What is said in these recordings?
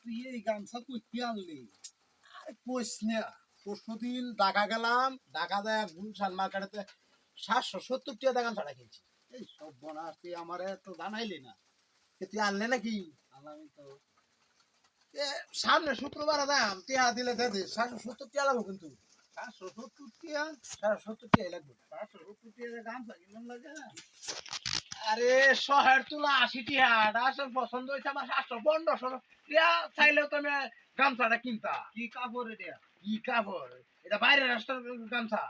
তুই এই গামছা কই আনলি? আরে কইস না, পরশুদিন ঢাকা গেলাম, ঢাকা যায় গুলশান মার্কেটে 770 টাকা দিয়ে গামছাটা কিনছি। এই সব বনাস তুই আমারে তো জানাইলি না। তুই আনলে নাকি? আনলামই তো। এ সামনে শুক্রবার দাম টিয়া দিলে দে দে 770 টাকা লাগবে কিন্তু। 770 টিয়া 770 টাকা লাগবে। 770 টিয়া গামছা কিনলাম লাগে। আরে শহের তুলা 80 টাকা আসল পছন্দ হয়েছে আমার 700 টাকা চাইলেও তুমি গামছাটা কিনতা। কি কাপড় এটা? কি কাপড় এটা বাইরের রাষ্ট্রের গামছা।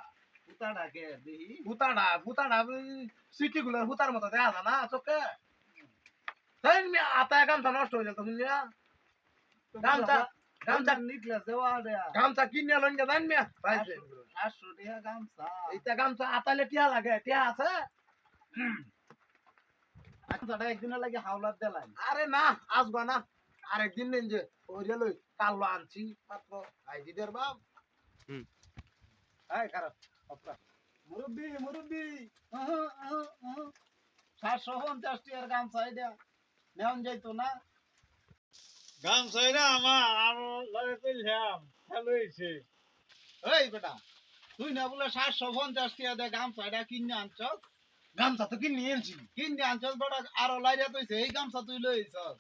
পুতাটা কে দেখি? হুতাড়া সিটি গুলোর হুতার মতো দেখা যায় না চোখে। তাই আতায় গামছা নষ্ট হয়ে যেত বুঝলিয়া। গামছা গামছা নিকলেস দেওয়া দেয়া। গামছা কিনে লইন গে জান মিয়া 700 টিয়া গামছা। এইটা গামছা আতালে টিয়া লাগে টিয়া আছে। গামছাটা একদিনের লাগে হাওলাত দেলাই। আরে না আসবা না আরেকদিন নেন যে ওইটা লই কালো আনছি মাত্র আইজি দের বাপ। এই খারাপ অপকা মুরব্বি মুরব্বি 750 টিয়ার গামছা এটা নেওন যাইতো না? গামছাই না আমার আরো লাগে কইলাম ভালো হইছে। এই বেটা তুই না বলে 750 টিয়া দে গামছা এটা কিনে আনছস? গামছা তো কিনে আনছি। কিনে আনছস বেটা আরো লাইরা তৈছে এই গামছা তুই লইছস।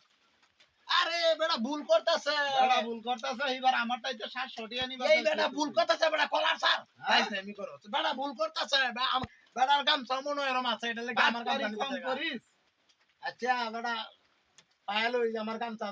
আরে বেটা ভুল করতেছে বেটা ভুল করতাছে এবার আমারটাইতে 700 টিয়া নিবা। এই বেটা ভুল করতেছে বেটা কলার স্যার হ্যাঁ? তাই আমি করো বেটা ভুল করতেছে বেটার গামছা মনে হয় এরম আছে এটা লাগে আমার আমার গামছা কম করিস। আচ্ছা বেটা পায়ালো আমার গামছা